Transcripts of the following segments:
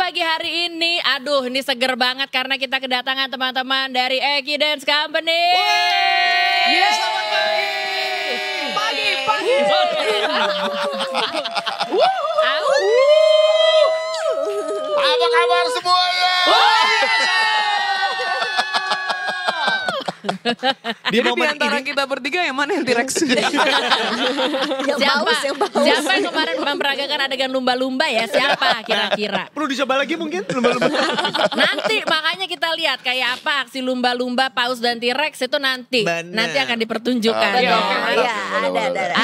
pagi hari ini. Aduh, ini seger banget karena kita kedatangan teman-teman dari Eki Dance Company. Yes, selamat pagi. Pagi. Apa kabar semuanya? Di antara kita bertiga yang mana yang T-Rex? Siapa yang kemarin memperagakan adegan lumba-lumba ya? Siapa kira-kira? Perlu dicoba lagi mungkin lumba-lumba. Nanti makanya kita lihat kayak apa aksi lumba-lumba, paus dan T-Rex itu nanti. Bener. Nanti akan dipertunjukkan. Iya,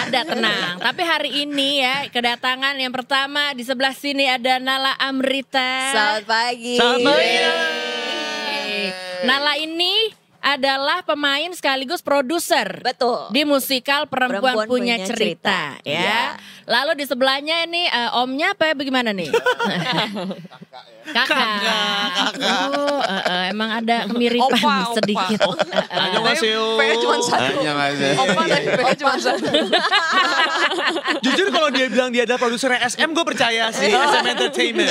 Ada tenang. Tapi hari ini ya kedatangan yang pertama di sebelah sini ada Nala Amrita. Selamat pagi. Selamat pagi. Nala ini adalah pemain sekaligus produser. Betul. Di musikal Perempuan Punya Punya Cerita. Cerita. Ya. Lalu di sebelahnya ini omnya apa ya bagaimana nih? Kakak. Oh, emang ada kemiripan Opa. sedikit. Annyeonghaseyo. P cuma satu. Annyeonghaseyo. Opa dan P cuma satu. Jujur kalau dia bilang dia adalah produsernya SM, gue percaya sih. SM Entertainment.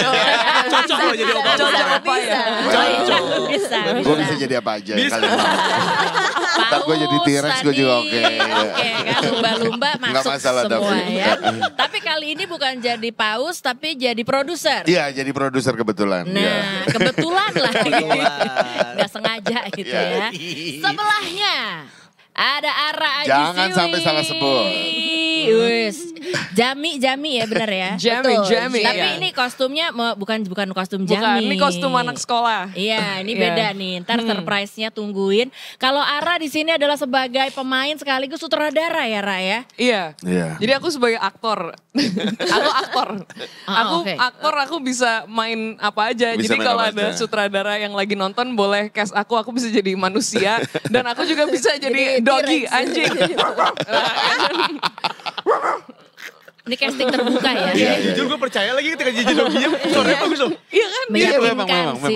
Cocok loh jadi opa. Cocok apa ya? Cocok. Bisa. Gue bisa jadi apa aja Bisa. kalian mau. Ntar gue jadi T-Rex, gue juga oke. Oke kan lumba-lumba Nggak masuk masalah, semua Davi. ya. Tapi kali ini bukan jadi paus tapi jadi produser. Iya, jadi produser kebetulan. Nah, Iya. kebetulan lah. Kebetulan. Gak sengaja gitu Iya. ya. Sebelahnya ada Ara Aji Jangan Siwi. sampai salah sebut. Wis. Jami ya benar ya. Jami. Tapi iya. ini kostumnya bukan kostum Bukan, Jami. ini kostum anak sekolah. Iya, ini Iya. beda nih. Ntar surprise-nya tungguin. Kalau Ara di sini adalah sebagai pemain sekaligus sutradara ya, Ra ya. Iya. Iya. Jadi aku sebagai aktor. Aku aktor. Oke. Aku bisa main apa aja. Bisa Jadi main kalau apa ada aja. sutradara yang lagi nonton boleh cast aku bisa jadi manusia dan aku juga bisa jadi doggy, T-Rex. anjing. Ini casting terbuka ya. Jujur gue percaya lagi ketika Jiji diem. Suaranya bagus loh. Iya kan? Iya, Meyakinkan memang. sih.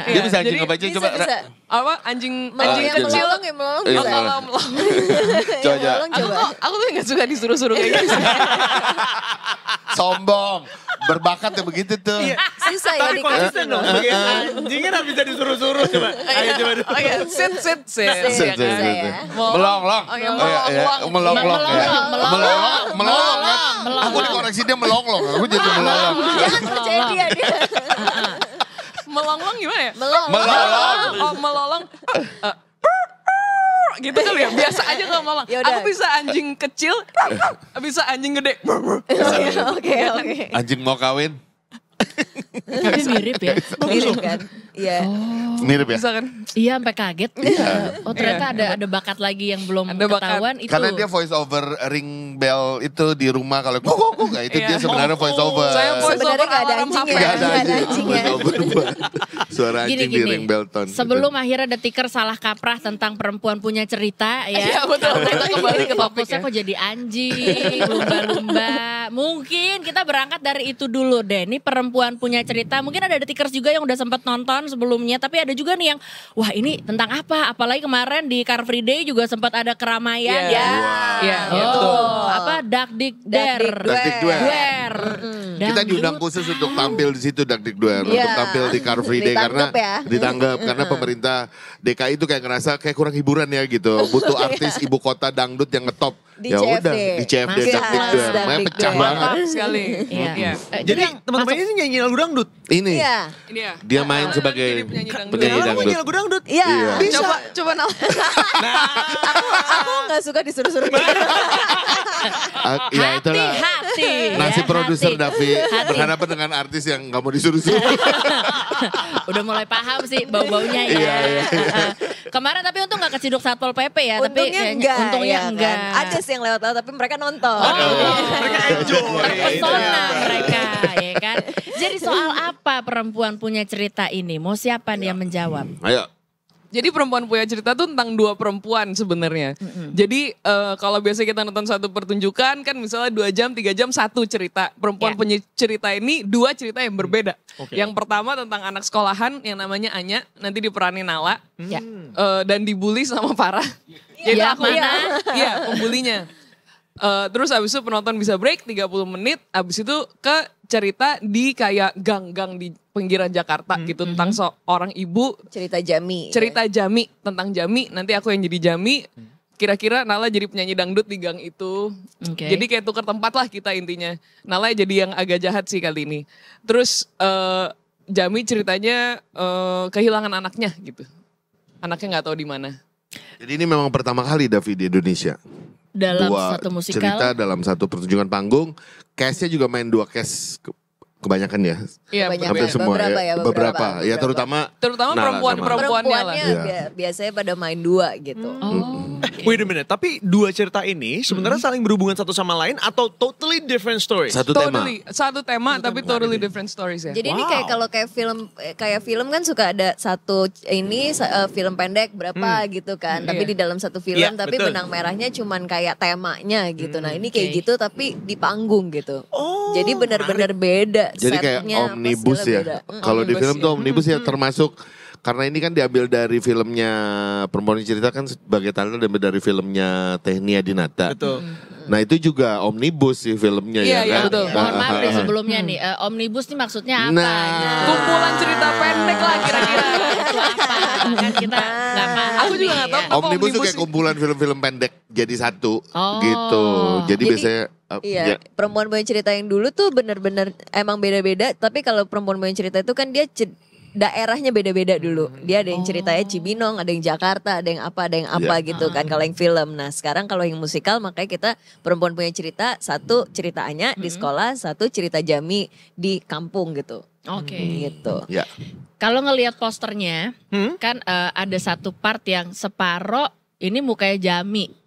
Dia bisa anjing Jadi apa aja Bisa, coba. bisa. Apa anjing Melong yang kecil. melolong, yang melolong Iya, bisa. melolong. Yang Coba. melolong coba. Aku tuh gak suka disuruh-suruh kayak gitu. Sombong. Berbakat ya begitu tuh. Iya. Susah ya Tapi konsisten dong. Sebagai dikasih. anjing kan harus bisa disuruh-suruh. Coba. Ayo coba dulu. Oke, sit. Set, ya set, kan? set. ya. Melonglong. Oh, iya, Melonglong ya. Melonglong kan. Melonglong. Aku dikoreksi dia melonglong. Aku jadi melonglong. Jangan percaya dia. Melonglong gimana ya? Melolong. Oh, melolong. Gitu kali ya, biasa aja kalau melolong. Yaudah. Aku bisa anjing kecil, bisa anjing gede. Oke. Anjing mau kawin. Tapi mirip ya. Mirip kan? Iya. Mirip ya. Bisa kan? Iya sampai kaget. Oh ternyata ada bakat lagi yang belum Ada bakat. ketahuan itu. Karena dia voice over ring bell itu di rumah kalau kok itu Iya. dia sebenarnya voice over. Saya voice Sebenarnya over nggak ada alarm anjingnya. HP. Nggak ada Nggak ada anjing. anjingnya. Voice over buat suara anjing di ring bell tone. Sebelum akhirnya Detiker salah kaprah tentang Perempuan Punya Cerita ya. Iya, betul. Kita kembali ke topik Fokusnya ya. kok jadi anjing, lumba-lumba. Mungkin kita berangkat dari itu dulu deh. Ini Perempuan Punya Cerita. Mungkin ada Detikers juga yang udah sempat nonton sebelumnya. Tapi ada juga nih yang, wah ini tentang apa? Apalagi kemarin di Car Free Day juga sempat ada keramaian Iya. ya. Iya, Oh, apa Dakdikder. Dakdikdwer. Kita Dangdut. diundang khusus untuk tampil di situ Dakdikdwer, Iya. untuk tampil di Car Free Day karena Ditangkep ya. ditanggap karena pemerintah DKI itu kayak ngerasa kayak kurang hiburan ya gitu. Butuh artis ibu kota dangdut yang ngetop. Di Ya CFD. udah di CFD Mas Dakdikdwer. Makanya pecah Dakdikdwer. banget. Mantap sekali. Iya. Iya. Jadi teman-teman ini nyanyi lagu dangdut. Ini Iya. Ini ya. dia main sebagai Jadi penyanyi dangdut. penyanyi Kenapa dangdut. nyanyi lagu dangdut? Iya. Iya. Bisa. Coba Nal. Aku nggak suka disuruh-suruh. Ya itulah. Hati-hati. Nasib ya, produser hati. Davi Hati. berhadapan dengan artis yang nggak mau disuruh-suruh. Udah mulai paham sih bau-baunya ya. Iya, iya. Kemarin tapi untung gak keciduk Satpol PP ya. tapi Untungnya kayaknya- enggak. Untungnya ya enggak. Kan? Ada sih yang lewat-lewat tapi mereka nonton. Mereka enjoy. Terpesona mereka ya kan. Jadi soal apa Perempuan Punya Cerita ini? Mau siapa nih yang menjawab? Ayo. Jadi Perempuan Punya Cerita tuh tentang dua perempuan sebenarnya. Jadi kalau biasa kita nonton satu pertunjukan kan misalnya 2 jam, 3 jam satu cerita. Perempuan Ya. Punya Cerita ini 2 cerita yang berbeda. Oke. Yang pertama tentang anak sekolahan yang namanya Anya, nanti diperanin Nala. Ya. Dan dibully sama Farah. Ya, mana? Iya, pembulinya. Terus abis itu penonton bisa break 30 menit, abis itu ke cerita di kayak gang-gang di pinggiran Jakarta gitu tentang seorang ibu. Cerita Jami. Cerita Jami, tentang Jami, nanti aku yang jadi Jami. Kira-kira Nala jadi penyanyi dangdut di gang itu. Oke. Jadi kayak tukar tempat lah kita intinya. Nala jadi yang agak jahat sih kali ini. Terus Jami ceritanya kehilangan anaknya gitu. Anaknya nggak tahu di mana. Jadi ini memang pertama kali Davi di Indonesia. Dalam Dua satu musikal. cerita dalam satu pertunjukan panggung. Cast-nya juga main 2 cast kebanyakan ya. Iya, Kebanyakan. Hampir semua Beberapa ya, beberapa. Ya terutama terutama Nala perempuan-perempuannya lah. Perempuannya biasanya pada main 2 gitu. Wait a minute, tapi 2 cerita ini sebenarnya saling berhubungan satu sama lain atau totally different stories? satu tema. Satu tema tapi totally different stories ya. Jadi ini kayak kalau kayak film kan suka ada satu film pendek berapa gitu kan. Tapi di dalam satu film Iya, tapi betul. benang merahnya cuman kayak temanya gitu. Nah, ini kayak gitu tapi di panggung gitu. Jadi benar-benar beda. Jadi kayak setnya, omnibus pastinya ya. beda. Kalau di Omnibus film ya. tuh omnibus ya termasuk karena ini kan diambil dari filmnya Perempuan Cerita kan sebagai talent diambil dari filmnya Tehnia Dinata. Betul. Nah itu juga omnibus sih filmnya Iya, ya iya, kan. betul. Mohon maaf deh sebelumnya nih, omnibus nih maksudnya apa? Nah. gitu. Kumpulan cerita pendek lah kira-kira. Itu apa? Kan kita nggak paham. Aku juga nggak tahu. ya. Apa Omnibus tuh omnibus kayak sih? kumpulan film-film pendek jadi satu Oh. gitu. Jadi Jadi, biasanya Iya, ya, perempuan punya cerita yang dulu tuh bener-bener emang beda-beda. Tapi kalau perempuan punya cerita itu kan dia daerahnya beda-beda dulu. Dia ada yang ceritanya Cibinong, ada yang Jakarta, ada yang apa gitu kan. Kalau yang film, nah sekarang kalau yang musikal makanya kita perempuan punya cerita, satu cerita Anya di sekolah, satu cerita Jami di kampung gitu. Oke. Gitu. ya. Kalau ngelihat posternya, kan ada satu part yang separoh ini mukanya Jami.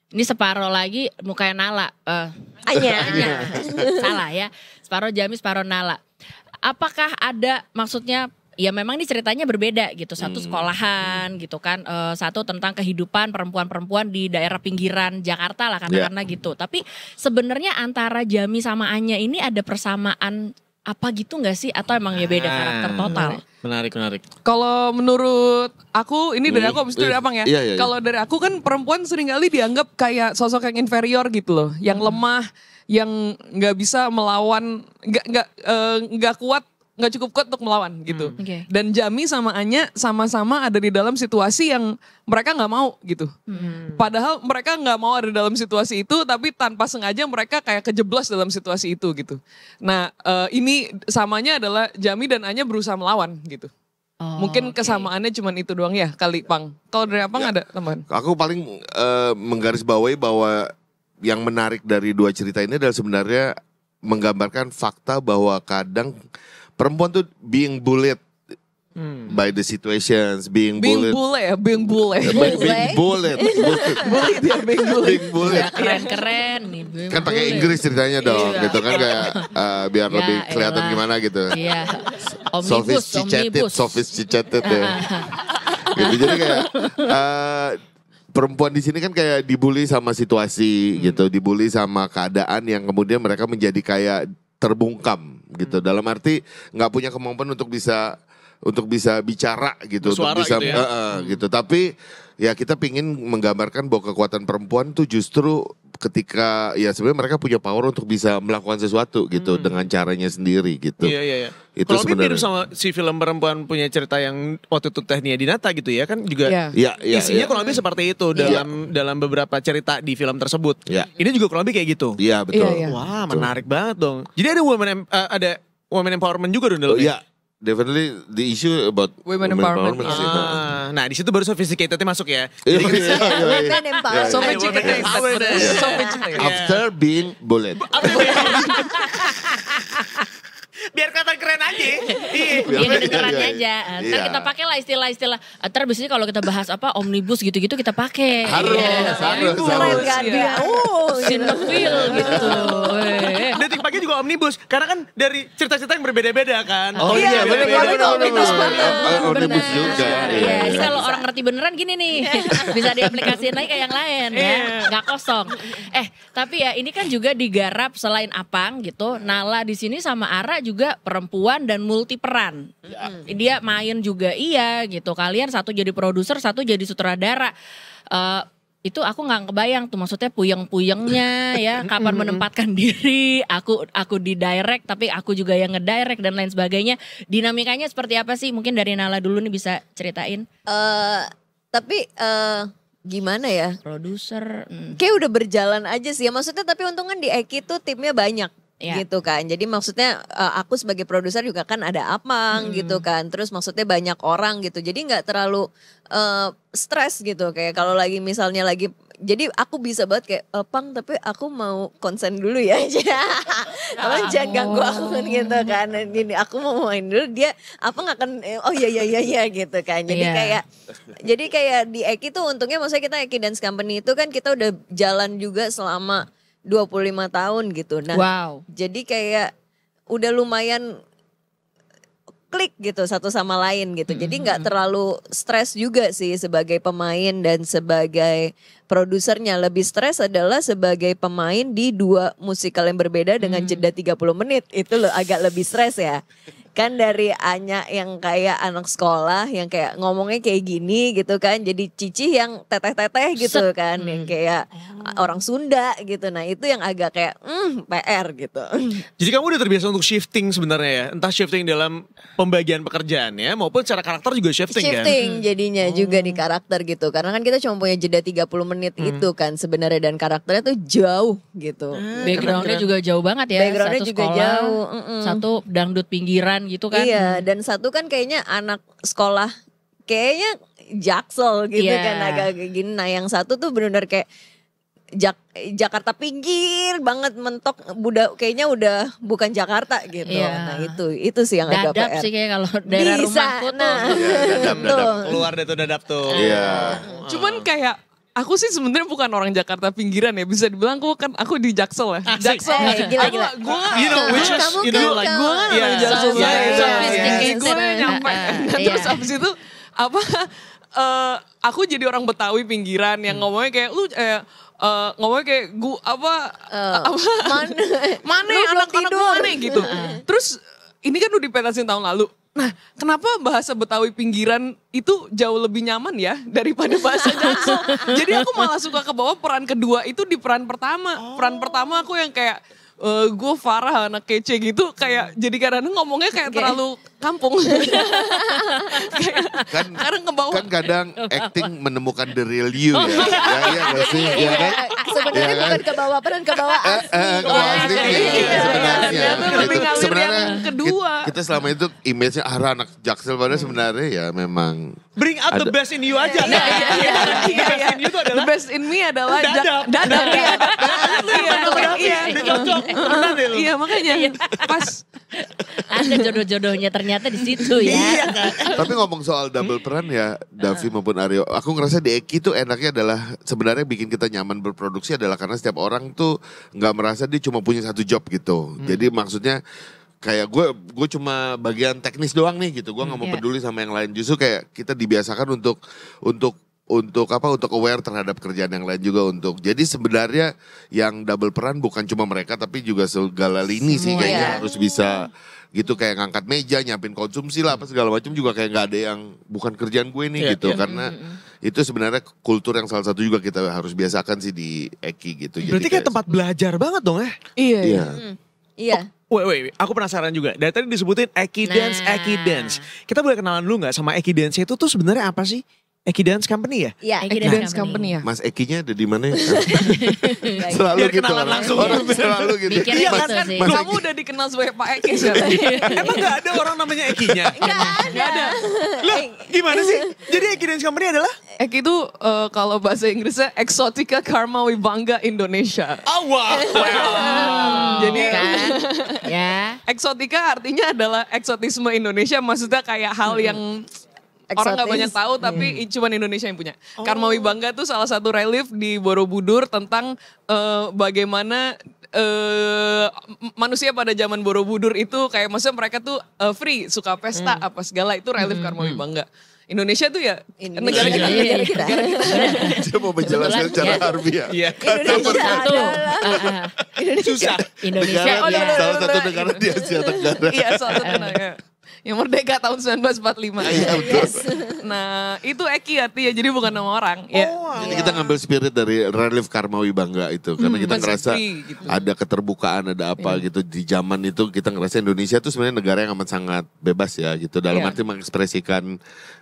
Ini separoh lagi mukanya Nala. Anya. Salah ya. Separoh Jami, separoh Nala. Apakah ada maksudnya ya memang ini ceritanya berbeda gitu. Satu sekolahan gitu kan. Satu tentang kehidupan perempuan-perempuan di daerah pinggiran Jakarta lah katakanlah gitu. Tapi sebenarnya antara Jami sama Anya ini ada persamaan apa gitu nggak sih? Atau emang ya beda karakter total? Menarik. Kalau menurut aku, ini dari aku, abis itu dari Apang ya. Iya. Kalau dari aku kan perempuan seringkali dianggap kayak sosok yang inferior gitu loh. Yang lemah, yang nggak bisa melawan, nggak kuat, nggak cukup kuat untuk melawan gitu. Oke. Dan Jami sama Anya sama-sama ada di dalam situasi yang mereka nggak mau gitu. Padahal mereka nggak mau ada dalam situasi itu, tapi tanpa sengaja mereka kayak kejeblos dalam situasi itu gitu. Nah ini samanya adalah Jami dan Anya berusaha melawan gitu. Mungkin kesamaannya cuma itu doang ya kali Pang. Kalau dari Apang ada tambahan? Aku paling menggarisbawahi bahwa yang menarik dari 2 cerita ini adalah sebenarnya menggambarkan fakta bahwa kadang perempuan tuh being bullied by the situations, being Being bullied. Being bully. Being bullied. Bully dia, being bully. Being bullied. Ya keren-keren nih. Kan pakai Inggris ceritanya dong, Iya. gitu kan kayak biar Ya, lebih kelihatan elah. gimana gitu. Iya. Omnibus. Sophisticated ya. Gitu. Jadi kayak perempuan di sini kan kayak dibully sama situasi gitu, dibully sama keadaan yang kemudian mereka menjadi kayak terbungkam gitu. Dalam arti nggak punya kemampuan untuk bisa bicara gitu, Bersuara untuk bisa gitu ya. gitu. Tapi ya kita pingin menggambarkan bahwa kekuatan perempuan tuh justru ketika ya sebenarnya mereka punya power untuk bisa melakukan sesuatu gitu dengan caranya sendiri gitu. Iya. Itu Kalau lebih mirip sebenarnya. sama si film perempuan punya cerita yang waktu itu Tehnia Dinata gitu ya kan juga Iya. Iya, isinya iya. kurang lebih seperti itu dalam beberapa cerita di film tersebut. Iya. Ini juga kurang lebih kayak gitu. Iya betul. Iya. Wah menarik banget dong. Jadi ada women empowerment juga dong Oh, dalamnya. iya, definitely the issue about Women empowerment. sih. Nah di situ baru sophisticatednya masuk ya. Iya, Jadi iya, iya, iya. Women empowerment. Sophisticated. Iya. Sophisticated. After being bullied. biar kelihatan keren aja. Iya. Iya kedengerannya Iya, aja. iya. Ntar kita pakai lah istilah-istilah. Ntar biasanya kalau kita bahas apa omnibus gitu-gitu kita pakai. Harus, Iya. harus, Keren harus. kan Iya. dia. Cinefil gitu. Detik pagi juga omnibus karena kan dari cerita-cerita yang berbeda-beda kan. Oh iya, benar benar, omnibus banget. Omnibus juga. Iya, ini kalau orang ngerti beneran gini nih. Bisa diaplikasiin lagi kayak yang lain ya. Nggak kosong. Tapi ya ini kan juga digarap selain Apang gitu. Nala di sini sama Ara juga perempuan dan multi peran. Dia main juga iya gitu. Kalian satu jadi produser, satu jadi sutradara. itu aku nggak kebayang tuh, maksudnya puyeng-puyengnya ya, kapan menempatkan diri, aku di direct tapi aku juga yang ngedirect dan lain sebagainya. Dinamikanya seperti apa sih? Mungkin dari Nala dulu nih bisa ceritain. Tapi gimana ya? Produser. Kayak udah berjalan aja sih ya. Maksudnya tapi untung kan di Eki tuh timnya banyak. Ya. Gitu kan. Jadi maksudnya aku sebagai produser juga kan ada Apang gitu kan. Terus maksudnya banyak orang gitu. Jadi nggak terlalu stres gitu. Kayak kalau lagi misalnya lagi, jadi aku bisa banget kayak Pang tapi aku mau konsen dulu ya. Tolong jangan ganggu aku gitu kan. Ini aku mau main dulu, dia apa nggak akan oh iya gitu kan. Jadi kayak di Eki tuh untungnya, maksudnya kita Eki Dance Company itu kan kita udah jalan juga selama 25 tahun gitu. Nah, jadi kayak udah lumayan klik gitu satu sama lain gitu. Jadi nggak terlalu stres juga sih sebagai pemain dan sebagai produsernya. Lebih stres adalah sebagai pemain di dua musikal yang berbeda dengan jeda 30 menit. Itu loh agak lebih stres ya. Kan dari Anya yang kayak anak sekolah yang kayak ngomongnya kayak gini gitu kan, jadi Cici yang teteh-teteh gitu kan, yang kayak orang Sunda gitu. Nah itu yang agak kayak PR gitu. Jadi kamu udah terbiasa untuk shifting sebenarnya ya, entah shifting dalam pembagian pekerjaannya maupun secara karakter juga shifting kan? Shifting jadinya juga di karakter gitu, karena kan kita cuma punya jeda 30 menit itu kan sebenarnya, dan karakternya tuh jauh gitu. Backgroundnya juga jauh banget ya. Backgroundnya satu juga sekolah, jauh. Satu dangdut pinggiran gitu kan. Iya, dan satu kan kayaknya anak sekolah kayaknya Jaksel gitu kan, agak gini. Nah yang satu tuh benar-benar kayak Jakarta pinggir banget, mentok, kayaknya udah bukan Jakarta gitu. Nah itu sih yang agak dadap PR. sih kayak kalau daerah rumahku tuh. Dadap. Keluar deh tuh dadap tuh. Iya. Cuman kayak aku sih sebenarnya bukan orang Jakarta pinggiran ya, bisa dibilang aku di Jaksel ya. Asik. Jaksel. Gila. Gue You know which is, Kamu you know kan like, gue kan Iya. orang Jaksel Iya, saya. iya, Sophisticated. Gue nyampe. Terus Iya. abis itu aku jadi orang Betawi pinggiran yang ngomongnya kayak lu ngomongnya kayak mana anak-anak gue aneh gitu. Terus ini kan udah dipetasin tahun lalu. Nah, kenapa bahasa Betawi pinggiran itu jauh lebih nyaman ya daripada bahasa Jaksel? Jadi aku malah suka kebawa peran kedua itu di peran pertama. Peran pertama aku yang kayak gue Farah anak kece gitu, kayak jadi kadang ngomongnya kayak terlalu kampung. Kadang kebawa. Kan kadang acting menemukan the real you ya. Ya nggak sih? Ya kan? Sebenarnya bukan ke bawah peran, ke bawah asli. Sebenarnya Lebih ngalir sebenarnya yang kedua. kita selama itu image-nya anak Jaksel, padahal sebenarnya ya memang Bring out the best in you aja. The best in me adalah dadap. Iya. Udah cocok. Temenan deh lu. Iya makanya pas Ada jodoh-jodohnya ternyata di situ ya. Tapi ngomong soal double peran ya, Davi maupun Aryo, aku ngerasa di Eki tuh enaknya adalah sebenarnya bikin kita nyaman berproduksi adalah karena setiap orang tuh nggak merasa dia cuma punya satu job gitu. Jadi maksudnya kayak gue cuma bagian teknis doang nih gitu, gue nggak mau peduli sama yang lain. Justru kayak kita dibiasakan untuk aware terhadap kerjaan yang lain juga jadi sebenarnya yang double peran bukan cuma mereka tapi juga segala lini sih kayaknya harus bisa gitu, kayak ngangkat meja, nyiapin konsumsi lah apa segala macam juga kayak nggak ada yang bukan kerjaan gue nih gitu karena itu sebenarnya kultur yang salah satu juga kita harus biasakan sih di Eki gitu. Berarti kayak tempat belajar banget dong ya? Iya. Wait, aku penasaran juga. Dari tadi disebutin Eki Dance. Kita boleh kenalan dulu nggak sama Eki Dance itu tuh sebenarnya apa sih? Eki Dance Company ya? Iya, Eki Dance Company ya. Mas Ekinya ada di mana ya? Selalu Biar gitu kenalan orang. langsung. Orang selalu gitu. Mikirnya Mas- gitu sih. Mas Kamu udah dikenal sebagai Pak Eki sekarang. Emang gak ada orang namanya Ekinya? Gak ada. Loh, gimana sih? Jadi Eki Dance Company adalah? Eki itu kalau bahasa Inggrisnya Exotica Karma Wibangga Indonesia. Oh wow. Jadi Kan? Ya. eksotika artinya adalah eksotisme Indonesia, maksudnya kayak hal yang orang nggak banyak tahu tapi cuman Indonesia yang punya. Karma Wibangga tuh salah satu relief di Borobudur tentang bagaimana manusia pada zaman Borobudur itu kayak maksudnya mereka tuh free, suka pesta apa segala, itu relief Karma Wibangga. Indonesia tuh ya negara kita. Negara kita. Dia mau menjelaskan secara harfiah. Iya. Indonesia Satu. adalah Susah. Indonesia. Negara salah satu negara di Asia Tenggara. Iya, salah satu negara. yang merdeka tahun 1945. Iya, betul. Nah, itu Eki artinya, jadi bukan nama orang. Ya. Jadi kita ngambil spirit dari Relief Karmawi Bangga itu. Karena kita Bang ngerasa Safri, gitu. ada keterbukaan, ada apa gitu. Di zaman itu kita ngerasa Indonesia tuh sebenarnya negara yang amat sangat bebas ya gitu. Dalam Iya. arti mengekspresikan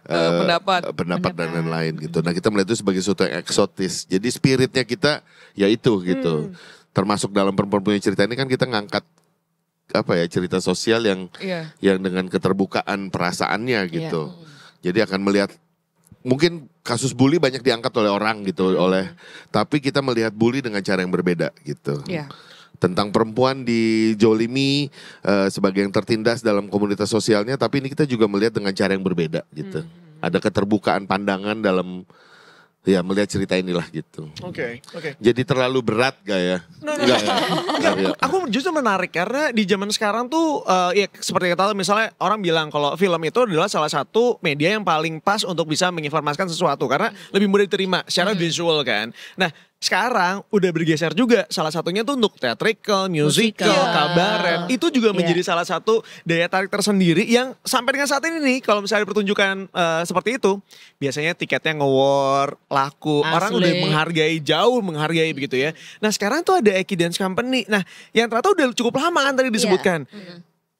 pendapat dan lain-lain gitu. Nah kita melihat itu sebagai sesuatu yang eksotis. Jadi spiritnya kita ya itu gitu. Termasuk dalam perempuan punya cerita ini kan kita ngangkat cerita sosial yang Iya. yang dengan keterbukaan perasaannya gitu. Jadi akan melihat mungkin kasus bully banyak diangkat oleh orang gitu tapi kita melihat bully dengan cara yang berbeda gitu. Iya. Tentang perempuan dijolimi sebagai yang tertindas dalam komunitas sosialnya, tapi ini kita juga melihat dengan cara yang berbeda gitu. Ada keterbukaan pandangan dalam melihat cerita inilah gitu. Oke. Jadi terlalu berat gak ya? Enggak ya? Enggak, aku justru menarik karena di zaman sekarang tuh ya seperti kata misalnya orang bilang kalau film itu adalah salah satu media yang paling pas untuk bisa menginformasikan sesuatu karena lebih mudah diterima secara visual kan. Nah sekarang udah bergeser juga salah satunya tuh untuk theatrical, musical, kabaret. Itu juga menjadi salah satu daya tarik tersendiri yang sampai dengan saat ini nih kalau misalnya pertunjukan seperti itu biasanya tiketnya nge-war, laku. Asli. Orang udah jauh menghargai begitu ya. Nah sekarang tuh ada Eki Dance Company. Nah yang ternyata udah cukup lama kan tadi disebutkan.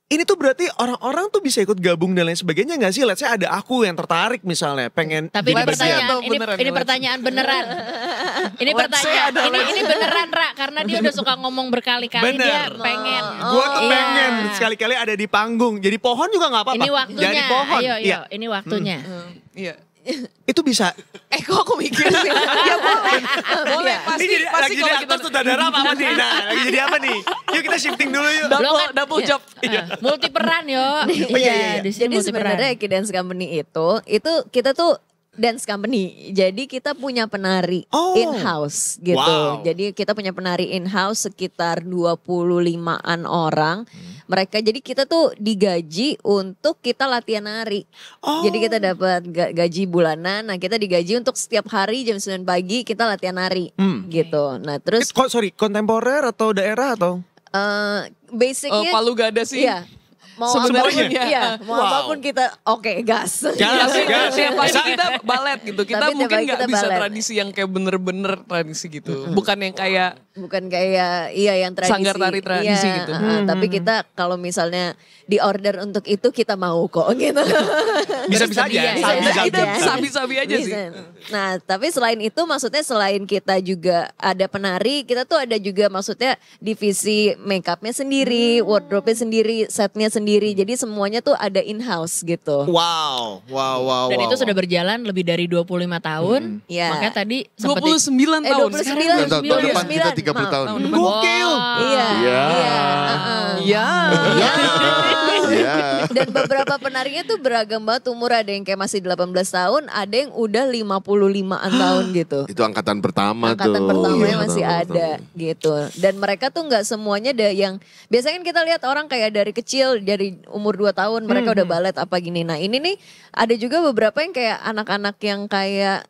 Ini tuh berarti orang-orang tuh bisa ikut gabung dan lain sebagainya gak sih? Let's say ada aku yang tertarik misalnya pengen Tapi ini jadi bagian. pertanyaan, atau beneran ini nih, pertanyaan beneran. Ini Let's say pertanyaan, ada ini beneran Ra, karena dia udah suka ngomong berkali-kali dia Bener. pengen. Gue tuh Iya. pengen sekali-kali ada di panggung. Jadi pohon juga gak apa-apa. Ini waktunya. Jadi pohon. Ayo, Iya. ini waktunya. Iya. Itu bisa. Kok aku mikir sih? Ya boleh. Boleh, Ini pasti. jadi Pasti lagi jadi kalau aktor kita sutradara apa nih? Nah, lagi jadi apa nih? Yuk kita shifting dulu yuk. double Iya. job. Multi peran yo. iya. Di sini Jadi multi peran. sebenarnya Eki Dance Company itu kita tuh dance company. Jadi kita punya penari Oh. in-house gitu. Wow. Jadi kita punya penari in-house sekitar 25-an orang. Mereka jadi kita tuh digaji untuk kita latihan nari. Oh. Jadi kita dapat gaji bulanan. Nah, kita digaji untuk setiap hari jam 9 pagi kita latihan nari gitu. Nah, terus Kontemporer atau daerah atau? basicnya Palu gak ada sih. iya. Mau Sebenarnya. apapun, iya, mau Wow. apapun kita gas. Gas. Yang pasti Bisa. kita balet gitu. Kita Tapi tiap mungkin hari nggak kita bisa balet. tradisi yang kayak bener-bener tradisi gitu. Bukan yang kayak Bukan kayak yang tradisi. Sanggar tari tradisi gitu. Tapi kita kalau misalnya di order untuk itu kita mau kok gitu. Bisa-bisa aja. sabi-sabi aja sih. Bisa. Nah, tapi selain itu maksudnya selain kita juga ada penari, kita tuh ada juga maksudnya divisi make upnya sendiri, wardrobe-nya sendiri, setnya sendiri. Jadi semuanya tuh ada in-house gitu. Wow. Dan itu sudah berjalan lebih dari 25 tahun. Iya. Makanya tadi sempat 29 tahun. 29. Tahun depan kita 30 tahun. Gokil. Iya. Iya. Iya. Iya. Dan beberapa penarinya tuh beragam banget umur, ada yang kayak masih 18 tahun, ada yang udah 55-an tahun gitu. Itu angkatan pertama Angkatan tuh. pertamanya Iya, masih angkatan ada pertama. gitu. Dan mereka tuh nggak semuanya ada yang biasanya kan kita lihat orang kayak dari kecil dari umur 2 tahun mereka udah balet apa gini. Nah, ini nih ada juga beberapa yang kayak anak-anak yang kayak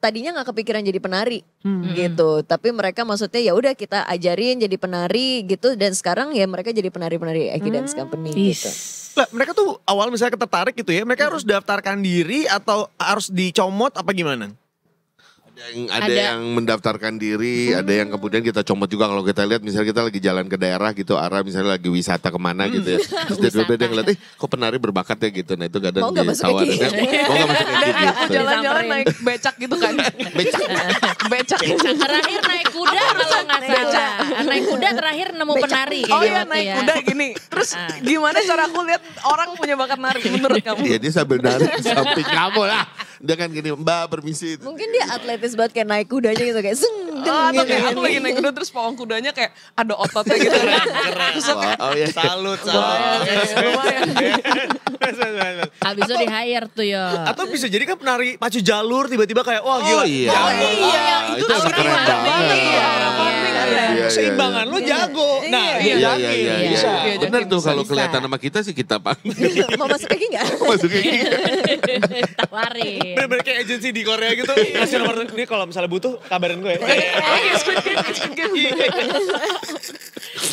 tadinya nggak kepikiran jadi penari gitu, tapi mereka maksudnya ya udah kita ajarin jadi penari gitu, dan sekarang ya mereka jadi penari-penari Eki Dance Company gitu. Lah, mereka tuh awal misalnya tertarik gitu ya, mereka harus daftarkan diri atau harus dicomot apa gimana? Ada yang mendaftarkan diri, ada yang kemudian kita comot juga kalau kita lihat misalnya kita lagi jalan ke daerah gitu, arah misalnya lagi wisata kemana gitu ya. Terus tiba-tiba dia ngeliat, kok penari berbakat ya gitu. Nah itu kadang Mau nggak masuk ditawarin, Eki? mau gak masuk Eki gitu. Jalan-jalan naik becak gitu kan. Becak. Becak. terakhir naik kuda kalau nggak salah. Naik kuda terakhir nemu penari. Oh kayak iya gitu naik ya. kuda gini. Terus gimana cara aku lihat orang punya bakat nari menurut kamu? Ya dia sambil nari samping kamu lah. Dia kan gini, Mbak permisi. Mungkin dia atletis banget kayak naik kudanya gitu kayak seng deng Atau gitu. kayak aku lagi naik kuda terus pawang kudanya kayak ada ototnya gitu. Terus aku kayak, Oh iya. Salut. lumayan. Habis itu di hire tuh ya. Atau bisa jadi kan penari pacu jalur tiba-tiba kayak wah gila. Oh iya. Itu lebih keren banget. Iya, Keseimbangan lo jago. Nah, Iya, dia Iya, iya, yakin. iya. Bisa. Iya, Bener jadi tuh bisa, kalau bisa. kelihatan sama kita sih kita panggil. Mau masuk lagi nggak? Masuknya gitu. Tawarin. Bener-bener kayak agensi di Korea gitu. Kasih nomor ini kalau misalnya butuh kabarin gue.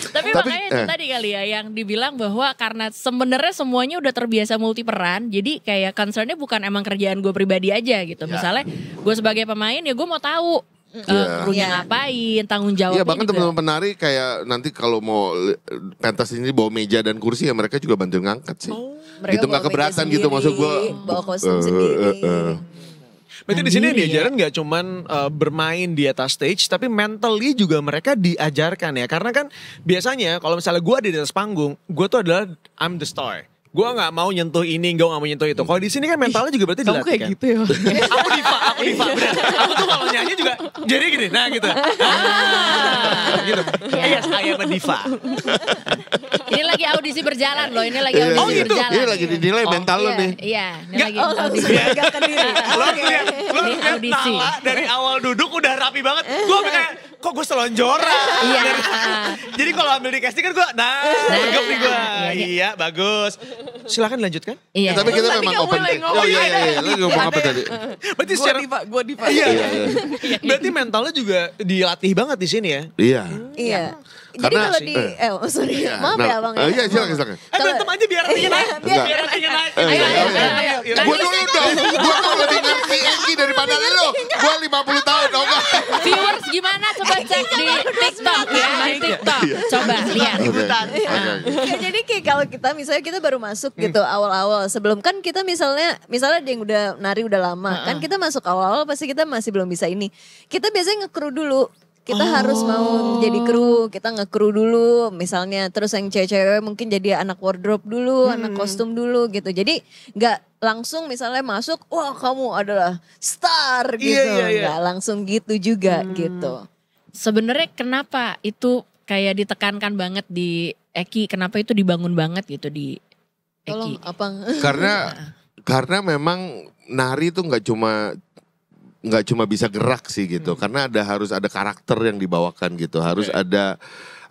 Tapi Tapi makanya itu tadi kali ya yang dibilang bahwa karena sebenarnya semuanya udah terbiasa multi peran, jadi kayak concernnya bukan emang kerjaan gue pribadi aja gitu. Misalnya gue sebagai pemain ya gue mau tahu krunya ngapain, tanggung jawabnya bahkan juga. teman-teman penari kayak nanti kalau mau pentas ini bawa meja dan kursi ya mereka juga bantuin ngangkat sih. Gitu nggak keberatan gitu maksud gue. Bawa kostum sendiri. Berarti di sini diajarin nggak cuman bermain di atas stage, tapi mentally juga mereka diajarkan ya. Karena kan biasanya kalau misalnya gue ada di atas panggung, gue tuh adalah I'm the star. Gue nggak mau nyentuh ini, gue nggak mau nyentuh itu. Kalau di sini kan mentalnya juga berarti Kamu dilatih kayak kan. gitu ya. Aku diva, bener. Aku tuh kalau nyanyi juga jadi gini, nah gitu. Gitu. Yes, I am a diva. Ini lagi audisi berjalan loh, ini lagi audisi Oh gitu, berjalan. ini lagi dinilai mental lo nih. Iya, ini Nggak, lagi langsung audisi. menegakkan diri. Lo lihat Ini audisi. Nala dari awal duduk udah rapi banget. Gue kayak, kok gue selonjoran. Iya. Jadi kalau ambil di casting kan gue, tegap nih gue. Iya. Iya, bagus. Silakan dilanjutkan. Iya. Tapi kita Tadi memang kamu open. mulai ngomong. Oh iya. Lu ngomong apa tadi? Berarti Gue secara diva. Iya. Berarti mentalnya juga dilatih banget di sini ya. Iya. Iya. Jadi Karena- kalau di sorry, maaf ya Bang ya. Iya silakan. Berantem aja biar artinya naik. Enggak. Biar artinya naik. Ayo. Gue dulu dong, gue tuh lebih ngerti Eki daripada lu. Gue 50 tahun dong. Viewers gimana coba cek di TikTok ya, di TikTok. Coba lihat. Ikutan. Ya, jadi kayak kalau kita misalnya kita baru masuk gitu awal-awal sebelum kan kita misalnya ada yang udah nari udah lama kan kita masuk awal-awal pasti kita masih belum bisa ini. Kita biasanya nge-crew dulu. Kita harus mau jadi kru, kita nge-crew dulu misalnya. Terus yang cewek-cewek mungkin jadi anak wardrobe dulu, anak kostum dulu gitu. Jadi nggak langsung misalnya masuk, wah kamu adalah star gitu. Iya. Nggak langsung gitu juga gitu. Sebenarnya kenapa itu kayak ditekankan banget di Eki? Kenapa itu dibangun banget gitu di Tolong Eki? apa? Karena memang nari itu nggak cuma bisa gerak sih gitu. Karena harus ada karakter yang dibawakan gitu. Harus ada.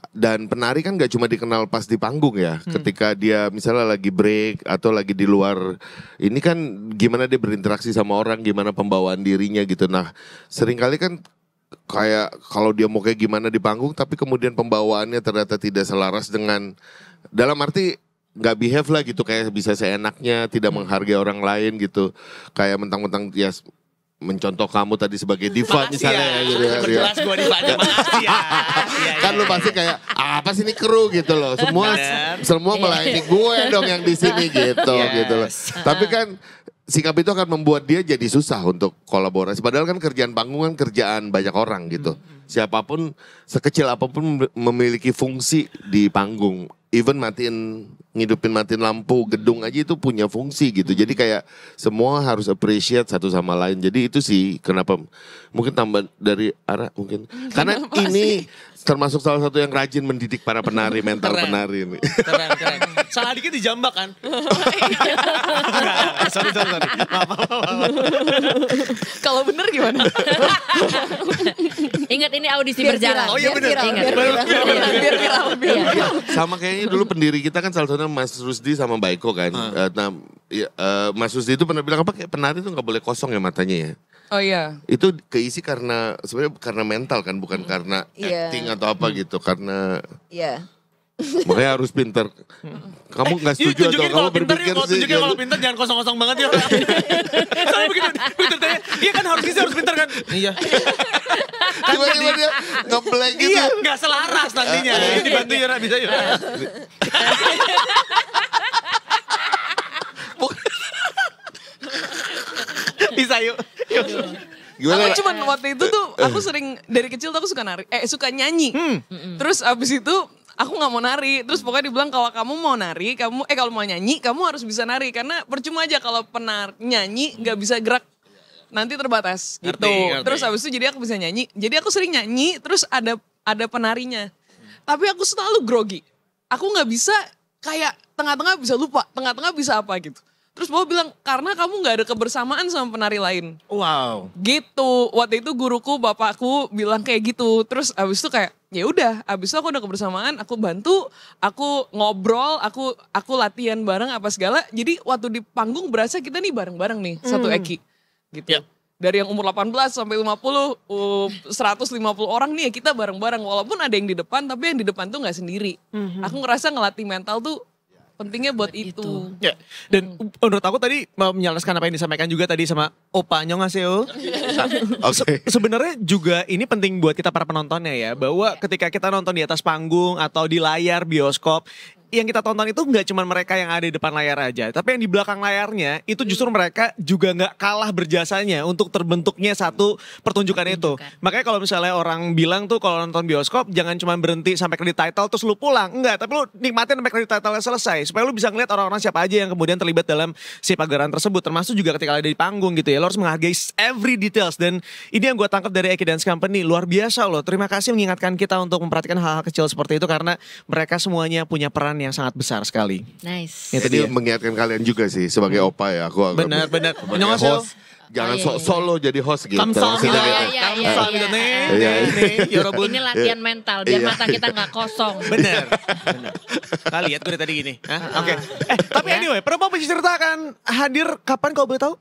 Dan penari kan gak cuma dikenal pas di panggung ya. Ketika dia misalnya lagi break atau lagi di luar. Ini kan gimana dia berinteraksi sama orang. Gimana pembawaan dirinya gitu. Nah seringkali kan kayak kalau dia mau kayak gimana di panggung. Tapi kemudian pembawaannya ternyata tidak selaras dengan. Dalam arti gak behave lah gitu. Kayak bisa seenaknya. Tidak menghargai orang lain gitu. Kayak mentang-mentang ya mencontoh kamu tadi sebagai diva misalnya gitu ya. Jelas gue divanya, makasih ya. Kan lu pasti kayak apa sih ini kru gitu loh. Semua melayani gue dong yang di sini gitu gitu loh. Tapi kan sikap itu akan membuat dia jadi susah untuk kolaborasi. Padahal kan kerjaan panggung kan kerjaan banyak orang gitu. Siapapun sekecil apapun memiliki fungsi di panggung. Even ngidupin matiin lampu gedung aja itu punya fungsi gitu. Jadi kayak semua harus appreciate satu sama lain. Jadi itu sih kenapa mungkin tambah dari arah mungkin. Karena ini termasuk salah satu yang rajin mendidik para penari, mental penari ini. Keren. Salah dikit dijambak kan? Enggak, sorry. Maaf. Kalau bener gimana? Ingat ini audisi Biar berjalan. viral, biar viral, Ingat. Biar viral. Iya. Sama kayaknya dulu pendiri kita kan salah satunya Mas Rusdi sama Mbak Eko kan. Nah, Mas Rusdi itu pernah bilang apa kayak penari itu nggak boleh kosong ya matanya ya. Oh iya. Itu keisi sebenarnya karena mental kan, bukan karena Iya. acting atau apa gitu. Karena Iya. makanya harus pinter. Kamu nggak setuju atau tunjukin kamu kalau pinter berpikir yuk, sih? tunjukin kalau pinter jangan kosong-kosong banget ya. Soalnya begitu tanya, iya kan harus pinter kan? Iya. Tiba-tiba dia ngeblank gitu. Iya, nggak selaras nantinya. Ini dibantu ya, bisa yuk. Bisa yuk. Gimana? Aku cuman waktu itu tuh aku sering dari kecil tuh aku suka nari, suka nyanyi. Terus abis itu aku nggak mau nari. Terus pokoknya dibilang kalau kamu mau nari, kalau mau nyanyi, kamu harus bisa nari. Karena percuma aja kalau nyanyi nggak bisa gerak, nanti terbatas gitu. Ngerti. Terus abis itu jadi aku bisa nyanyi. Jadi aku sering nyanyi, terus ada penarinya. Tapi aku selalu grogi. Aku nggak bisa kayak tengah-tengah bisa lupa, tengah-tengah bisa apa gitu. Terus Bawa bilang, karena kamu gak ada kebersamaan sama penari lain. Wow. Gitu, waktu itu guruku, bapakku bilang kayak gitu. Terus abis itu kayak, ya udah, abis itu aku udah kebersamaan, aku bantu, aku ngobrol, aku latihan bareng apa segala. Jadi waktu di panggung berasa kita nih bareng-bareng nih, satu Eki. Gitu. Ya. Dari yang umur 18 sampai 50, 150 orang nih ya kita bareng-bareng. Walaupun ada yang di depan, tapi yang di depan tuh gak sendiri. Aku ngerasa ngelatih mental tuh pentingnya buat itu. Ya, dan menurut aku tadi mau menjelaskan apa yang disampaikan juga tadi sama Opa Annyeonghaseyo. Oke. Sebenarnya juga ini penting buat kita para penontonnya ya, bahwa ketika kita nonton di atas panggung atau di layar bioskop, yang kita tonton itu nggak cuma mereka yang ada di depan layar aja, tapi yang di belakang layarnya itu justru mereka juga nggak kalah berjasanya untuk terbentuknya satu pertunjukan itu. Makanya kalau misalnya orang bilang tuh kalau nonton bioskop jangan cuma berhenti sampai credit title terus lu pulang, enggak, tapi lu nikmatin sampai credit title selesai supaya lu bisa ngeliat orang-orang siapa aja yang kemudian terlibat dalam si pagelaran tersebut, termasuk juga ketika ada di panggung gitu ya. Lo harus menghargai every details, dan ini yang gue tangkap dari Eki Dance Company, luar biasa loh. Terima kasih mengingatkan kita untuk memperhatikan hal-hal kecil seperti itu karena mereka semuanya punya peran yang sangat besar sekali. Nice. Itu Jadi dia. mengingatkan kalian juga sih sebagai opa ya. Aku agak Benar. sebagai Annyeonghaseyo. host, jangan Oh, iya, sok iya. solo jadi host gitu. Kamsahamnida. Maksudnya gitu. Iya, iya, Kamsahamnida iya. nih, Iya. nih, Yorobun. Ini latihan mental biar Iya. mata kita nggak kosong. Bener. Kali lihat gue dari tadi gini. Hah? Oke. Tapi anyway, perempuan pencerita akan hadir kapan kalau boleh tahu?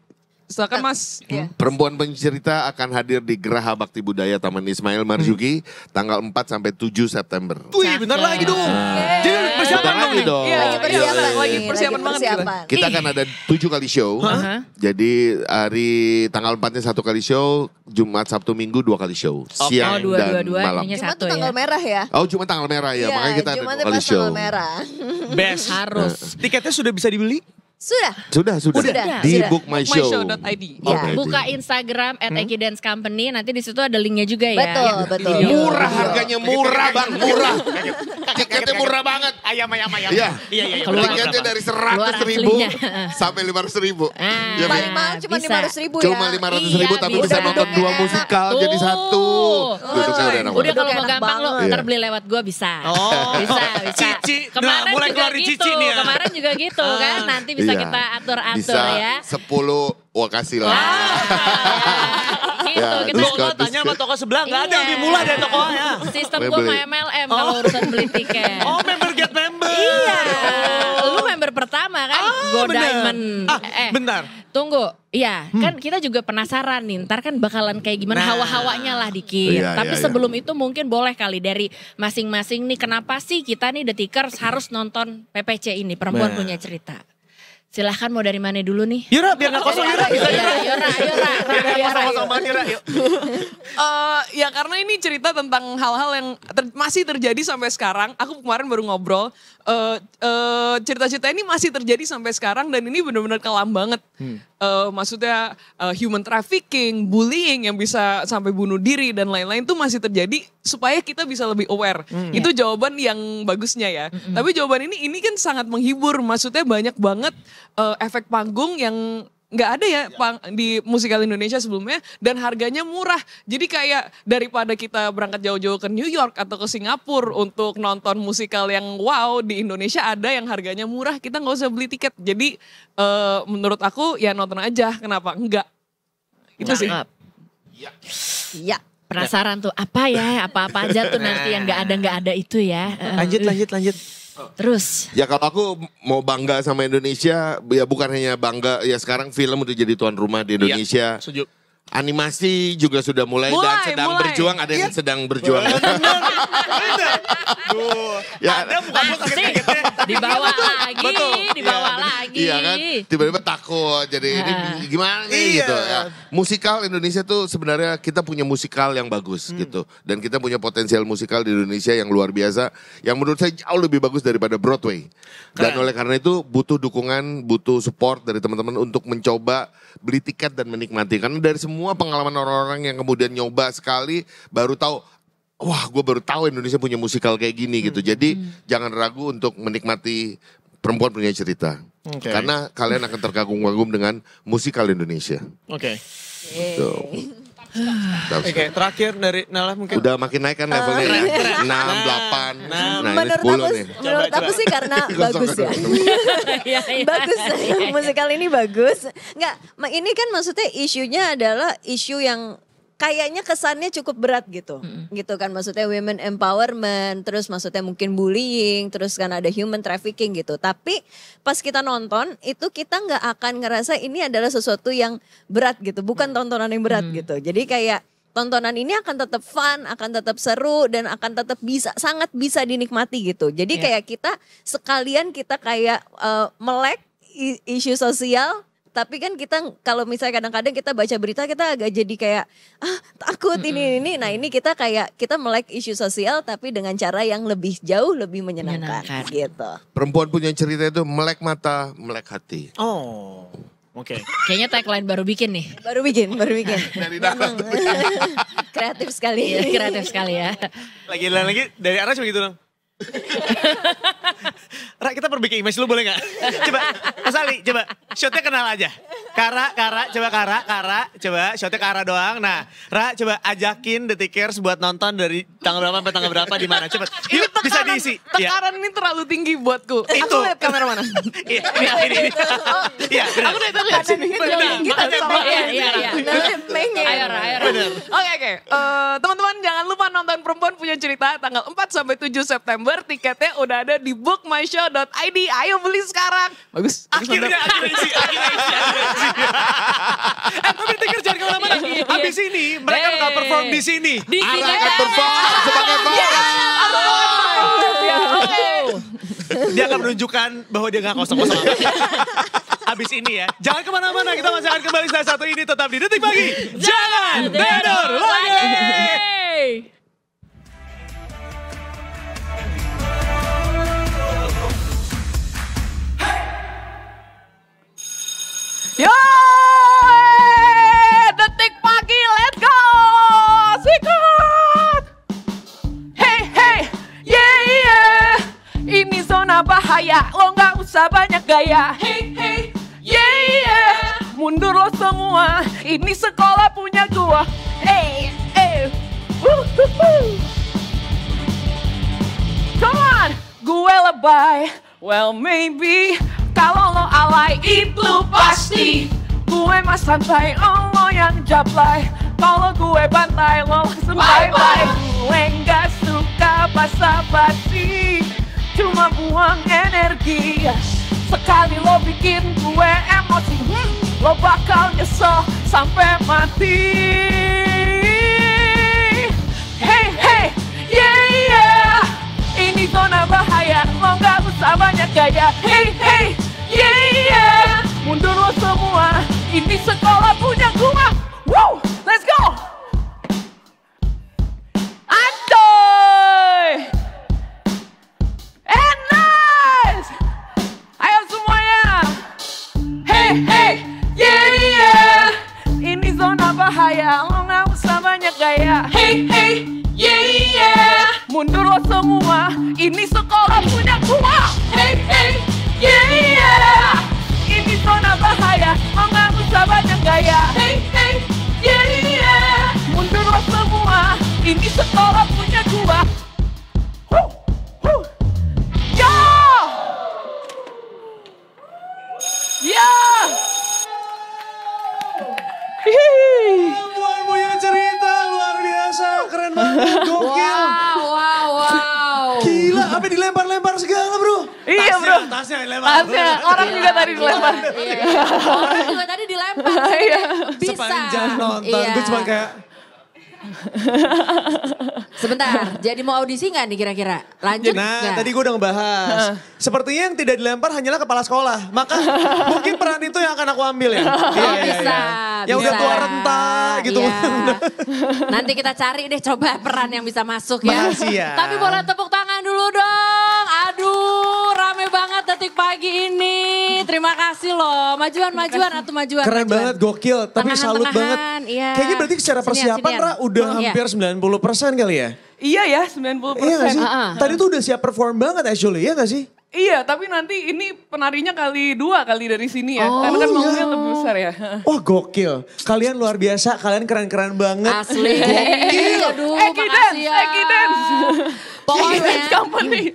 Silakan Mas. Perempuan pencerita akan hadir di Geraha Bakti Budaya Taman Ismail Marzuki tanggal 4 sampai 7 September. Wih, bentar lagi dong. Jadi persiapan Bentar dong lagi nih. dong. Iya, Lagi persiapan lagi nih, persiapan banget kita. Kita akan ada 7 kali show. Jadi hari tanggal 4-nya 1 kali show, Jumat, Sabtu, Minggu 2 kali show. Siang Oh, dan dua-dua, malam. ininya Jumat satu tuh tanggal ya. merah ya. Oh, cuma tanggal merah ya, makanya kita ada 2 Jumatnya kali pas show. tanggal merah. Best. Harus. Tiketnya sudah bisa dibeli? Sudah. Sudah. Di Sudah. Book My Show. Bookmyshow.id. Ya. Oke. Buka Instagram @Eki Dance Company, nanti di situ ada linknya juga ya. Betul. Murah, harganya murah bang, murah. Tiketnya murah banget. Ayam. Iya. Iya. Keluar. Tiketnya dari Keluar 100.000 aslinya. sampai 500.000. Ah. Ya, Paling Bi? mahal cuma Bisa. 500.000 ya. Cuma 500.000 Iya, tapi bisa. bisa nonton 2 Duduknya musikal enak. jadi satu. Tuh. Duduknya udah enak Udah banget. kalau mau Enak gampang lo banget. ntar beli lewat gue bisa. Oh. Bisa. Cici. Nah, Kemarin mulai juga keluarin gitu. cici nih ya. Kemarin juga gitu kan. Nanti bisa Iya. kita atur-atur Bisa ya. 10 wakasi lah. Gitu, Ya, kita Lo diskon. tanya sama toko sebelah, nggak ada Iya. lebih murah dari tokonya. Sistem Boleh gue beli. my MLM kalau urusan beli tiket. Oh, member get member. Iya, lu member pertama kan, Go bener. Diamond. Bentar. Tunggu, iya kan kita juga penasaran nih, ntar kan bakalan kayak gimana Nah. hawa-hawanya lah dikit. Iya, Tapi iya, sebelum itu mungkin boleh kali dari masing-masing nih, kenapa sih kita nih The Tickers harus nonton PPC ini, Perempuan Nah. Punya Cerita. Silahkan mau dari mana dulu nih? Yura, biar nggak kosong Yura. Bisa Yura. Yura. Biar nggak kosong-kosong banget Yura. Yuk. Ya karena ini cerita tentang hal-hal yang masih terjadi sampai sekarang. Aku kemarin baru ngobrol. Cerita-cerita ini masih terjadi sampai sekarang dan ini benar-benar kelam banget. Maksudnya human trafficking, bullying yang bisa sampai bunuh diri dan lain-lain itu masih terjadi supaya kita bisa lebih aware. Itu jawaban yang bagusnya ya. Tapi jawaban ini kan sangat menghibur. Maksudnya banyak banget efek panggung yang nggak ada ya di musikal Indonesia sebelumnya dan harganya murah. Jadi kayak daripada kita berangkat jauh-jauh ke New York atau ke Singapura untuk nonton musikal yang wow, di Indonesia ada yang harganya murah, kita nggak usah beli tiket. Jadi menurut aku ya nonton aja, kenapa enggak? Itu sih. Cakep. Iya. Penasaran tuh apa ya, apa-apa aja tuh nanti yang nggak ada itu ya. Lanjut. Terus. Ya kalau aku mau bangga sama Indonesia, ya bukan hanya bangga, ya sekarang film udah jadi tuan rumah di Indonesia. Setuju. Animasi juga sudah mulai dan sedang mulai. berjuang, ada yang sedang berjuang. Duh. Ya, Ada bukan lo kaget-kagetnya. Dibawa lagi, Betul. dibawa lagi. Iya kan, tiba-tiba takut. Jadi ini gimana nih Iya. gitu ya. Musikal Indonesia tuh sebenarnya kita punya musikal yang bagus gitu. Dan kita punya potensial musikal di Indonesia yang luar biasa. Yang menurut saya jauh lebih bagus daripada Broadway. Dan oleh karena itu butuh dukungan, butuh support dari teman-teman untuk mencoba beli tiket dan menikmati. Karena dari semua pengalaman orang-orang yang kemudian nyoba sekali baru tahu, wah gue baru tahu Indonesia punya musikal kayak gini gitu. Jadi jangan ragu untuk menikmati Perempuan Punya Cerita. Oke. Karena kalian akan terkagum-kagum dengan musikal Indonesia. Oke. Gitu. Oke, terakhir dari Nala mungkin. Udah makin naik kan levelnya ya. 6, 8. Nah ini menurut 10 aku, nih. menurut aku sih karena bagus ya. Iya, iya. Bagus, musikal ini bagus. Enggak, ini kan maksudnya isunya adalah isu yang kayaknya kesannya cukup berat gitu. Gitu kan, maksudnya women empowerment, terus maksudnya mungkin bullying, terus kan ada human trafficking gitu. Tapi pas kita nonton itu kita nggak akan ngerasa ini adalah sesuatu yang berat gitu, bukan tontonan yang berat gitu. Jadi kayak tontonan ini akan tetap fun, akan tetap seru, dan akan tetap sangat bisa dinikmati gitu. Jadi kayak kita sekalian kita kayak melek isu sosial, tapi kan kita kalau misalnya kadang-kadang kita baca berita kita agak jadi kayak takut ini. Nah ini kita kayak kita melek isu sosial tapi dengan cara yang lebih jauh lebih menyenangkan. Gitu. Perempuan punya cerita itu melek mata, melek hati. Oh. Oke. Kayaknya tagline baru bikin nih. Baru bikin. Dari dalam. Kreatif sekali. Iya, kreatif sekali ya. Lagi dari arah cuma gitu dong. Ra, kita perbaiki image lu boleh gak? Coba, Mas Ali, coba shotnya kenal aja. Kara, coba shotnya Kara doang. Nah, Ra, coba ajakin The Tickers buat nonton dari tanggal berapa sampai tanggal berapa di mana. Coba, yuk bisa diisi. Tekanan ini terlalu tinggi buatku. Itu. Aku lihat kamera mana? Iya, ini. Iya, benar. Aku lihat sini. Kita sama. Iya. Ayo Ra. Oke. Teman-teman jangan lupa nonton Perempuan Punya Cerita tanggal 4 sampai 7 September. Tiketnya udah ada di bookmyshow.id. Ayo beli sekarang. Bagus. Akhirnya isi. Tapi Tickers jangan kemana-mana. Habis ini mereka bakal perform di sini. Di sini Akan perform sebagai Dia akan menunjukkan bahwa dia gak kosong-kosong. Habis ini ya. Jangan kemana-mana. Kita masih akan kembali setelah satu ini. Tetap di Detik Pagi. Jangan tidur lagi. Yo, Detik Pagi, let's go, sikat. Hey, yeah. Ini zona bahaya, lo nggak usah banyak gaya. Hey, yeah. Mundur lo semua, ini sekolah punya gua. Hey, come on, gue lebay, well maybe. Kalau lo alay itu pasti. Gue mah santai, lo yang jablay. Kalau gue bantai, lo langsung bye-bye. Gue gak suka basa-basi, cuma buang energi. Sekali lo bikin gue emosi, lo bakal nyesel sampai mati. Hey, yeah. Ini zona bahaya, lo gak usah banyak gaya. Hey, yeah. Mundur lo semua, ini sekolah punya gua. Wow, let's go. Adoy. Nice. Ayo semuanya. Hey, yeah. Ini zona bahaya, lo gak usah banyak gaya. Hey, yeah. Mundur lo semua, ini sekolah punya gua. Hey, yeah. Ini zona bahaya, lo gak usah banyak gaya. Hey, yeah. Mundur lo semua, ini sekolah punya gua. Yo! Perempuan punya cerita luar biasa, keren banget, gokil. Wow. Gila, sampai dilempar-lempar segala bro. Iya bro. Tasnya dilempar. Tasnya, orang juga tadi dilempar. Orang juga tadi dilempar. Bisa. Sepanjang nonton, gue cuma kayak Sebentar, jadi mau audisi gak nih kira-kira? Lanjut nah, nggak? tadi gue udah ngebahas. Sepertinya yang tidak dilempar hanyalah kepala sekolah. Maka mungkin peran itu yang akan aku ambil ya. Bisa. Yang udah tua renta gitu. Iya. Nanti kita cari deh coba peran yang bisa masuk ya. Makasih ya. Tapi boleh tepuk tangan dulu dong. Aduh, rame banget Detik Pagi ini. Terima kasih loh. Majuan. Keren banget, gokil. Tapi salut banget. Iya. Kayaknya berarti secara persiapan Ra udah hampir 90% kali ya. Iya ya, 90%. Iya gak sih? Tadi tuh udah siap perform banget actually, iya gak sih? Iya, tapi nanti ini penarinya kali 2 kali dari sini ya. Karena kan maunya lebih besar ya. Wah gokil. Kalian luar biasa, kalian keren-keren banget. Asli. Gokil. Aduh, Eki makasih ya. Dance. Pokoknya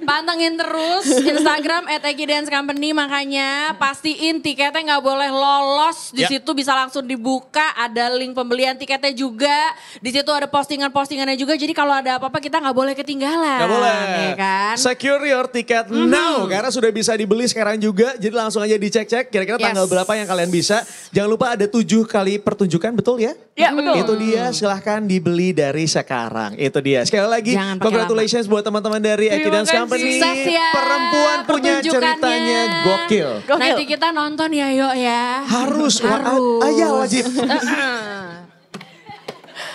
pantengin terus Instagram @EkiDanceCompany, makanya pastiin tiketnya nggak boleh lolos. Di situ bisa langsung dibuka, ada link pembelian tiketnya juga. Di situ ada postingan-postingannya juga. Jadi kalau ada apa-apa kita nggak boleh ketinggalan. Gak boleh. Ya kan? Secure your ticket now. Karena sudah bisa dibeli sekarang juga. Jadi langsung aja dicek-cek kira-kira tanggal berapa yang kalian bisa. Jangan lupa ada 7 kali pertunjukan, betul ya? Iya, betul. Itu dia, silahkan dibeli dari sekarang. Itu dia. Sekali lagi, Jangan pakai congratulations buat teman-teman dari Eki Terima Dance kasih. Company. Sukses ya Perempuan punya pertunjukannya. ceritanya gokil. Nanti kita nonton ya, yuk ya. Harus. Harus. Iya wajib.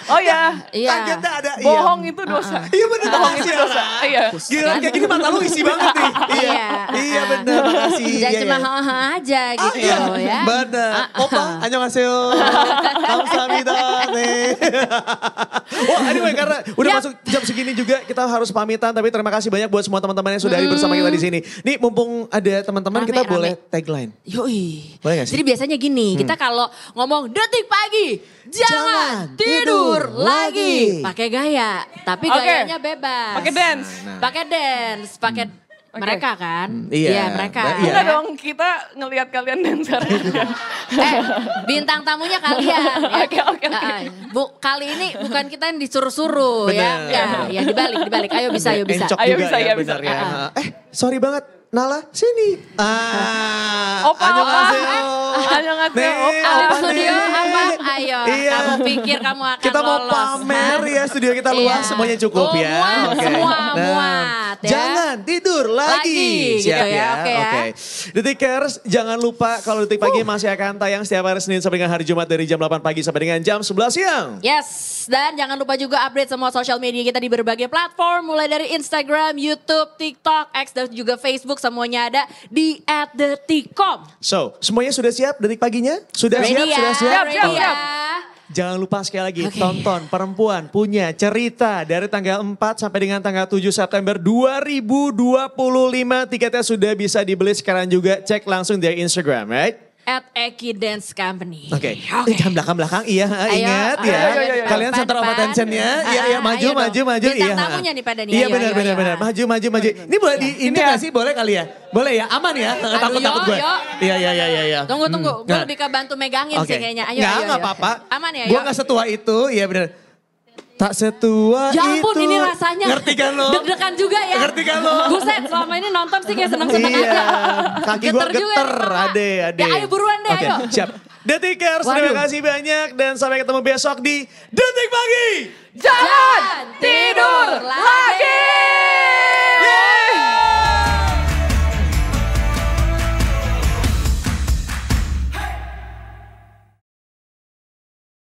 Oh ya, Iya. Agenda ada. bohong itu dosa. Iya bener. Bohong itu dosa. Iya. Gila, kayak gini mata lu isi banget nih. Iya. Iya bener, makasih. Jangan Iya, cuma iya. ha-ha aja gitu ya. Bener. Opa, annyeonghaseyo. Kamsahamnida nih. Wah, anyway karena udah masuk jam segini juga kita harus pamitan. Tapi terima kasih banyak buat semua teman-teman yang sudah hadir bersama kita di sini. Nih mumpung ada teman-teman Rame, kita rame. boleh tagline. Yoi. Boleh gak sih? Jadi biasanya gini, kita kalau ngomong detik pagi, jangan tidur lagi. Pakai gaya, tapi Oke. gayanya bebas. Pakai dance. Pakai dance, pakai mereka kan? Iya. Mereka. Iya. Enggak dong, kita ngelihat kalian dancer aja. Bintang tamunya kalian. Ya. Oke. Kali ini bukan kita yang disuruh-suruh ya. Bener. Enggak, ya dibalik. Ayo bisa. Encok Ayo juga bisa, ya, ya, bisa. bener ya. Sorry banget. Nala, sini. Opa. Annyeonghaseyo. Annyeonghaseyo, Nih, Opa. Alim Opa studio nih. apa? Ayo, Iya. kamu pikir kamu akan Kita mau lolos. pamer Hah? ya, studio kita luas, Iya. semuanya cukup ya. Muat, Oke. semua Nah, muat ya. Jangan tidur lagi. Gitu Siap ya, oke ya. Detikers, jangan lupa kalau Detik Pagi masih akan tayang setiap hari Senin sampai dengan hari Jumat dari jam 8 pagi sampai dengan jam 11 siang. Yes, dan jangan lupa juga update semua sosial media kita di berbagai platform. Mulai dari Instagram, YouTube, TikTok, X, dan juga Facebook. Semuanya ada di @detikcom. So, semuanya sudah siap Detik Paginya? Sudah Ready siap? ya? Sudah siap? Ready Siap, ya? siap. Jangan lupa sekali lagi tonton Perempuan Punya Cerita dari tanggal 4 sampai dengan tanggal 7 September 2025. Tiketnya sudah bisa dibeli sekarang juga. Cek langsung di Instagram, right? @Eki Dance Company. Oke. Jangan belakang-belakang, iya ingat ya. ayo. Kalian center of Depan. attention-nya. Iya, maju, Ayo dong. maju. Bintang Iya. tamunya nih pada nih. Iya Ayo, benar. ayo. Maju. Ini boleh diintip nggak sih? Boleh kali ya? Boleh ya? Aman ya? Takut gue. Yo. Iya. Tunggu. Gue Nah. lebih ke bantu megangin Oke. sih kayaknya. Ayo, Nggak apa-apa. Aman ya, Gue yuk. gak setua itu, iya benar. Tak setua Ya ampun, itu. ini rasanya Ngerti kan lo? deg-degan juga ya. Ngerti kan lo? Buset, selama ini nonton sih kayak seneng-seneng Iya, aja. kaki gue Geter juga geter, nih, Mama. ade. Ya ayo buruan deh, Oke, ayo. siap. Detikers, terima Waduh. kasih banyak dan sampai ketemu besok di Detik Pagi.